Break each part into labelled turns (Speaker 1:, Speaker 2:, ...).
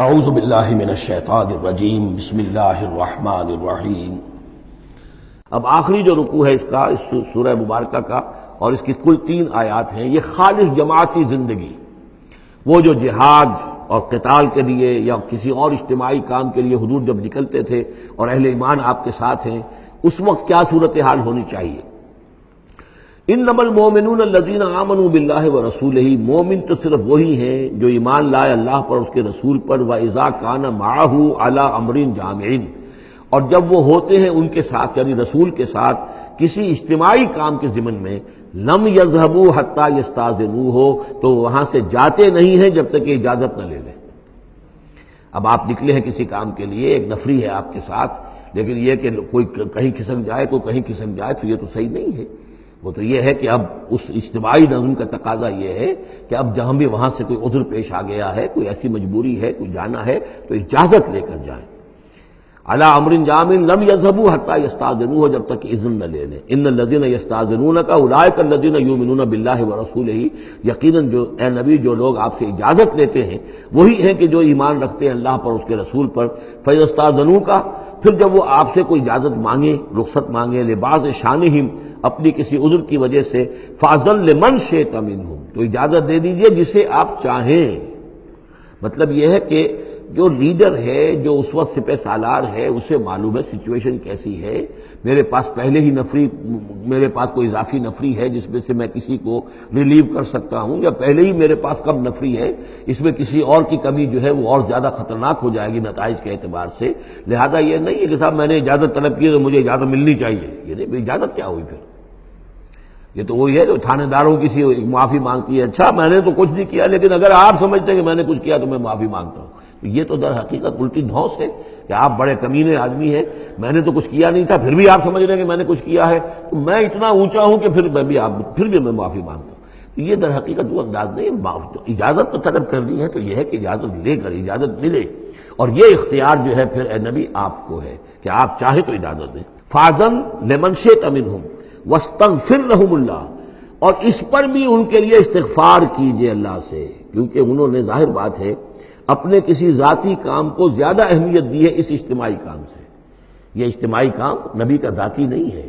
Speaker 1: اعوذ باللہ من الشیطان الرجیم بسم اللہ الرحمن الرحیم۔ اب آخری جو رکوع ہے اس کا، اس سورہ مبارکہ کا، اور اس کی کل 3 آیات ہیں، یہ خالص جماعتی زندگی، وہ جو جہاد اور قتال کے لیے یا کسی اور اجتماعی کام کے لیے حضور جب نکلتے تھے اور اہل ایمان آپ کے ساتھ ہیں، اس وقت کیا صورتحال ہونی چاہیے۔ انما المؤمنون الذین آمنوا باللہ ورسولہ، مومن تو صرف وہی ہیں جو ایمان لائے اللہ پر، اس کے رسول پر، وَإِذَا كَانَ مَعَهُ عَلَىٰ أَمْرٍ جَامِعٍ، اور جب وہ ہوتے ہیں ان کے ساتھ یعنی رسول کے ساتھ کسی اجتماعی کام کے ضمن میں، لم يذهبوا حتى يستأذنوه، تو وہاں سے جاتے نہیں ہیں جب تک کہ اجازت نہ لے لیں۔ اب آپ نکلے ہیں کسی کام کے لیے، ایک نفری ہے آپ کے ساتھ، لیکن یہ کہ کوئی کہیں کھسک جائے کوئی کہیں کھسک جائے تو یہ تو صحیح نہیں ہے۔ وہ تو یہ ہے کہ اب اس اجتماعی نظم کا تقاضا یہ ہے کہ اب جہاں بھی وہاں سے کوئی عذر پیش آ گیا ہے، کوئی ایسی مجبوری ہے، کوئی جانا ہے تو اجازت لے کر جائیں۔ علی امر جامع لم یذهبوا حتى یستاذنوه، جب تک اذن نہ لے لیں۔ ان الذين یستاذنونک اولئک الذین یؤمنون باللہ ورسولہ، یقیناً جو اے نبی جو لوگ آپ سے اجازت لیتے ہیں وہی ہیں کہ جو ایمان رکھتے ہیں اللہ پر، اس کے رسول پر۔ فیستاذنوک، پھر جب وہ آپ سے کوئی اجازت مانگے، رخصت مانگے، لباس شانہم، اپنی کسی عذر کی وجہ سے، فاذن لمن شئت منہم، تو اجازت دے دیجئے جسے آپ چاہیں۔ مطلب یہ ہے کہ جو لیڈر ہے، جو اس وقت سپہ سالار ہے، اسے معلوم ہے سچویشن کیسی ہے، میرے پاس پہلے ہی نفری، میرے پاس کوئی اضافی نفری ہے جس میں سے میں کسی کو ریلیو کر سکتا ہوں، یا پہلے ہی میرے پاس کم نفری ہے، اس میں کسی اور کی کمی جو ہے وہ اور زیادہ خطرناک ہو جائے گی نتائج کے اعتبار سے۔ لہذا یہ نہیں ہے کہ صاحب میں نے اجازت طلب کی تو مجھے اجازت ملنی چاہیے، یہ نہیں، اجازت کیا ہوئی پھر؟ یہ تو وہی ہے جو تھانے داروں کسی معافی مانگتی ہے، اچھا میں نے تو کچھ نہیں کیا لیکن اگر آپ سمجھتے ہیں کہ میں نے کچھ کیا تو میں معافی مانگتا ہوں۔ یہ تو در حقیقت الٹی دھونس ہے کہ آپ بڑے کمینے آدمی ہیں، میں نے تو کچھ کیا نہیں تھا پھر بھی آپ سمجھ رہے ہیں کہ میں نے کچھ کیا ہے، تو میں اتنا اونچا ہوں کہ پھر میں معافی مانگتا ہوں۔ یہ در حقیقت وہ انداز نہیں۔ اجازت تو طلب کرنی ہے تو یہ ہے کہ اجازت لے کر اجازت ملے، اور یہ اختیار جو ہے پھر اے نبی آپ کو ہے کہ آپ چاہیں تو اجازت دیں۔ فاذن لمن شئت منہم واستغفر لہم اللہ، اور اس پر بھی ان کے لیے استغفار کیجئے اللہ سے، کیونکہ انہوں نے ظاہر بات ہے اپنے کسی ذاتی کام کو زیادہ اہمیت دی ہے اس اجتماعی کام سے۔ یہ اجتماعی کام نبی کا ذاتی نہیں ہے،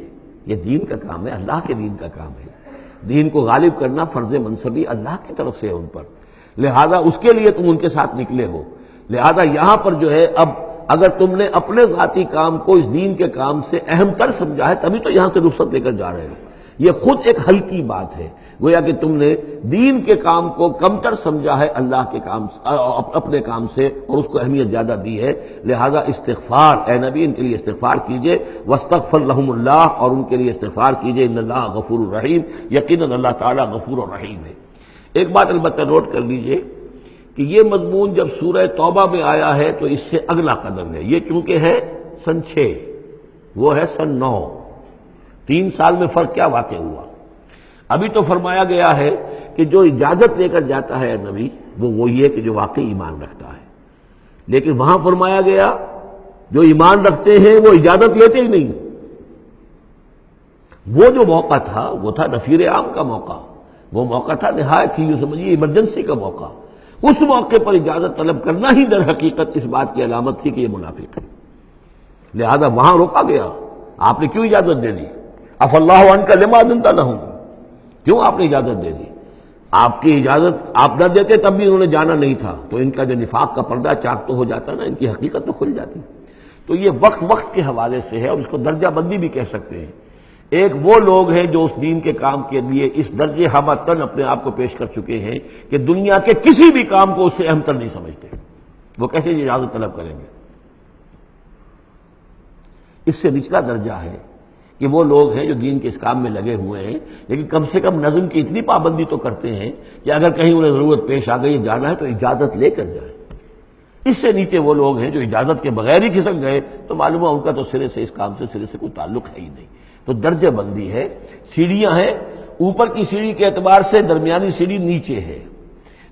Speaker 1: یہ دین کا کام ہے، اللہ کے دین کا کام ہے۔ دین کو غالب کرنا فرض منصبی اللہ کی طرف سے ہے ان پر، لہذا اس کے لیے تم ان کے ساتھ نکلے ہو۔ لہذا یہاں پر جو ہے اب اگر تم نے اپنے ذاتی کام کو اس دین کے کام سے اہم تر سمجھا ہے تبھی تو یہاں سے رخصت لے کر جا رہے ہو۔ یہ خود ایک ہلکی بات ہے، گویا کہ تم نے دین کے کام کو کمتر سمجھا ہے اللہ کے کام اپنے کام سے، اور اس کو اہمیت زیادہ دی ہے۔ لہذا استغفار، اے نبی ان کے لیے استغفار کیجئے، واستغفر لہم اللہ، اور ان کے لیے استغفار کیجئے، ان اللہ غفور الرحیم، یقیناً اللہ تعالیٰ غفور الرحیم ہے۔ ایک بات البتہ نوٹ کر لیجئے کہ یہ مضمون جب سورہ توبہ میں آیا ہے تو اس سے اگلا قدم ہے، یہ چونکہ ہے سن 6، وہ ہے سن 9، 3 سال میں فرق کیا واقع ہوا؟ ابھی تو فرمایا گیا ہے کہ جو اجازت لے کر جاتا ہے نبی وہ وہی ہے کہ جو واقعی ایمان رکھتا ہے، لیکن وہاں فرمایا گیا جو ایمان رکھتے ہیں وہ اجازت لیتے ہی نہیں۔ وہ جو موقع تھا وہ تھا نفیر عام کا موقع، وہ موقع تھا نہایت ہی سمجھیے ایمرجنسی کا موقع۔ اس موقع پر اجازت طلب کرنا ہی در حقیقت اس بات کی علامت تھی کہ یہ منافق ہے، لہذا وہاں روکا گیا۔ آپ نے کیوں اجازت دے دی؟ عفی اللہ عنک لما اذنت لہم، کیوں آپ نے اجازت دے دی؟ آپ کی اجازت آپ نہ دیتے تب بھی انہوں نے جانا نہیں تھا، تو ان کا جو نفاق کا پردہ چاک تو ہو جاتا نا، ان کی حقیقت تو کھل جاتی۔ تو یہ وقت کے حوالے سے ہے، اور اس کو درجہ بندی بھی کہہ سکتے ہیں۔ ایک وہ لوگ ہیں جو اس دین کے کام کے لیے اس درجے ہمتن اپنے آپ کو پیش کر چکے ہیں کہ دنیا کے کسی بھی کام کو اس سے اہم تر نہیں سمجھتے، وہ کہتے ہیں اجازت طلب کریں گے۔ اس سے نچلا درجہ ہے کہ وہ لوگ ہیں جو دین کے اس کام میں لگے ہوئے ہیں، لیکن کم سے کم نظم کی اتنی پابندی تو کرتے ہیں کہ اگر کہیں انہیں ضرورت پیش آ گئی جانا ہے تو اجازت لے کر جائیں۔ اس سے نیچے وہ لوگ ہیں جو اجازت کے بغیر ہی کھسک گئے تو معلوم ہے ان کا تو سرے سے اس کام سے سرے سے کوئی تعلق ہے ہی نہیں۔ تو درجہ بندی ہے، سیڑھیاں ہیں، اوپر کی سیڑھی کے اعتبار سے درمیانی سیڑھی نیچے ہے،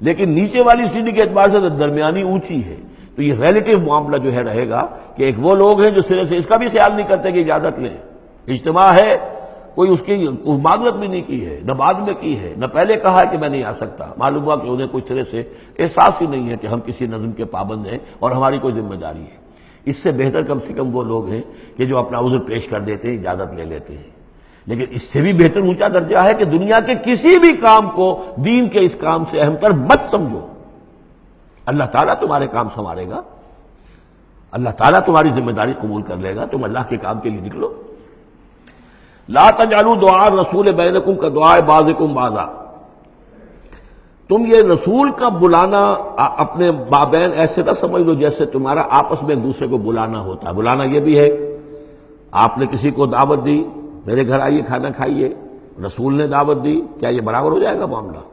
Speaker 1: لیکن نیچے والی سیڑھی کے اعتبار سے درمیانی اونچی ہے۔ تو یہ ریلیٹو معاملہ جو ہے رہے گا کہ ایک وہ لوگ ہیں جو سرے سے اس کا بھی خیال نہیں کرتے کہ اجازت لیں۔ اجتماع ہے، کوئی اس کی معذرت بھی نہیں کی ہے، نہ بعد میں کی ہے، نہ پہلے کہا ہے کہ میں نہیں آ سکتا۔ معلوم ہوا کہ انہیں کوئی طرح سے احساس ہی نہیں ہے کہ ہم کسی نظم کے پابند ہیں اور ہماری کوئی ذمہ داری ہے۔ اس سے بہتر کم سے کم وہ لوگ ہیں کہ جو اپنا عذر پیش کر دیتے ہیں، اجازت لے لیتے ہیں۔ لیکن اس سے بھی بہتر اونچا درجہ ہے کہ دنیا کے کسی بھی کام کو دین کے اس کام سے اہم تر مت سمجھو۔ اللہ تعالیٰ تمہارے کام سنوارے گا، اللہ تعالیٰ تمہاری ذمہ داری قبول کر لے گا، تم اللہ کے کام کے لیے نکلو۔ لا تجعلوا دعاء الرسول بینکم کدعاء بعضکم بعضا، تم یہ رسول کا بلانا اپنے مابین ایسے نہ سمجھ لو جیسے تمہارا آپس میں ایک دوسرے کو بلانا ہوتا ہے۔ بلانا یہ بھی ہے، آپ نے کسی کو دعوت دی، میرے گھر آئیے کھانا کھائیے، رسول نے دعوت دی، کیا یہ برابر ہو جائے گا معاملہ؟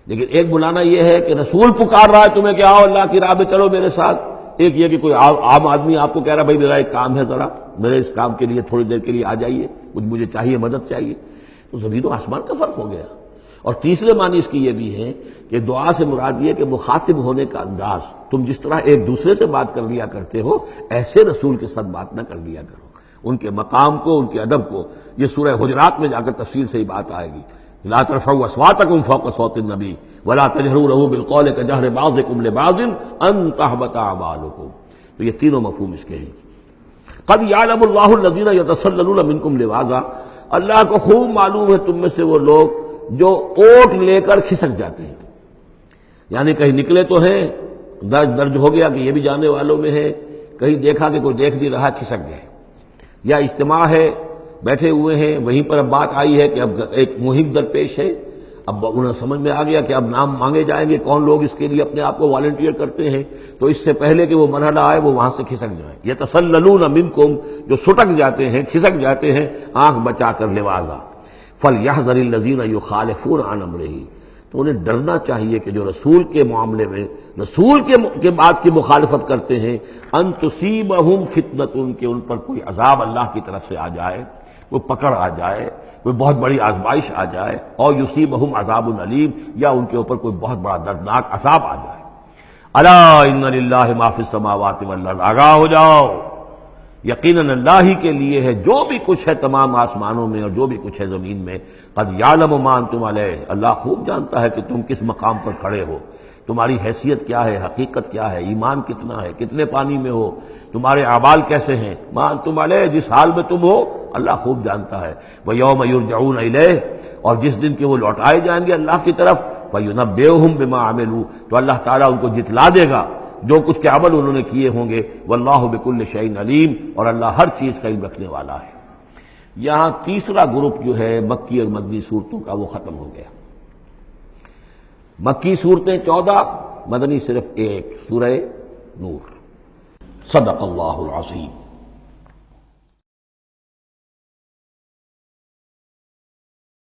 Speaker 1: لیکن ایک بلانا یہ ہے کہ رسول پکار رہا ہے تمہیں کہ آؤ اللہ کی راہ میں چلو میرے ساتھ، ایک یہ کہ کوئی عام آدمی آپ کو کہہ رہا بھائی میرا ایک کام ہے، ذرا میرے اس کام کے لیے تھوڑی دیر کے لیے آ جائیے، کچھ مجھے چاہیے، مدد چاہیے۔ تو زمین و آسمان کا فرق ہو گیا۔ اور تیسرے معنی اس کی یہ بھی ہے کہ دعا سے مراد یہ کہ مخاطب ہونے کا انداز، تم جس طرح ایک دوسرے سے بات کر لیا کرتے ہو ایسے رسول کے ساتھ بات نہ کر لیا کرو، ان کے مقام کو، ان کے ادب کو۔ یہ سورہ حجرات میں جا کر تفصیل سے ہی بات آئے گی۔ لا ترفعوا اصواتکم فوق صوت النبی ولا تجہروا له بالقول کجہر بعضکم لبعض ان تحبط اعمالکم۔ تو یہ تینوں مفہوم اس کے ہیں۔ قد یعلم اللہ الذین یتسللون منکم لواذا، اللہ کو خوب معلوم ہے تم میں سے وہ لوگ جو اوٹ لے کر کھسک جاتے ہیں، یعنی کہیں نکلے تو ہیں، درج ہو گیا کہ یہ بھی جانے والوں میں ہے، کہیں دیکھا کہ کوئی دیکھ نہیں رہا، کھسک گئے، یا اجتماع ہے بیٹھے ہوئے ہیں، وہیں پر اب بات آئی ہے کہ اب ایک مہم درپیش ہے، اب انہیں سمجھ میں آ گیا کہ اب نام مانگے جائیں گے، کون لوگ اس کے لیے اپنے آپ کو والنٹیئر کرتے ہیں، تو اس سے پہلے کہ وہ مرحلہ آئے وہ وہاں سے کھسک جائیں۔ یتسللون منکم، جو سٹک جاتے ہیں، کھسک جاتے ہیں آنکھ بچا کر لواذا۔ فَلْيَحْذَرِ الَّذِينَ يُخَالِفُونَ عَنْ أَمْرِهِ، تو انہیں ڈرنا چاہیے کہ جو رسول کے معاملے میں، رسول کے بات کی مخالفت کرتے ہیں، ان تصیبہم فتنۃ، کہ ان پر کوئی عذاب اللہ کی طرف سے آ جائے، کوئی پکڑ آ جائے، کوئی بہت بڑی آزمائش آ جائے، اور یصیبہم عذاب علیم، یا ان کے اوپر کوئی بہت بڑا دردناک عذاب آ جائے۔ الا ان للہ ما فی السماوات والارض، آگاہ ہو جاؤ، یقیناً اللہ ہی کے لیے ہے جو بھی کچھ ہے تمام آسمانوں میں اور جو بھی کچھ ہے زمین میں۔ قد یعلم ما انتم علیہ، اللہ خوب جانتا ہے کہ تم کس مقام پر کھڑے ہو، تمہاری حیثیت کیا ہے، حقیقت کیا ہے، ایمان کتنا ہے، کتنے پانی میں ہو، تمہارے اعمال کیسے ہیں، ما انتم علیہ، جس حال میں تم ہو اللہ خوب جانتا ہے۔ وَيَوْمَ يُرْجَعُونَ إِلَيْهِ، اور جس دن کہ وہ لوٹائے جائیں گے اللہ کی طرف، فَيُنَبِّئُهُم بِمَا عَمِلُوا، تو اللہ تعالیٰ ان کو جتلا دے گا جو کچھ کے عمل انہوں نے کیے ہوں گے۔ واللہ بکل شیء علیم، اور اللہ ہر چیز کا علم رکھنے والا ہے۔ یہاں تیسرا گروپ جو ہے مکی اور مدنی صورتوں کا وہ ختم ہو گیا۔ مکی صورتیں 14، مدنی صرف ایک، سورہ نور۔ صدق اللہ العظیم۔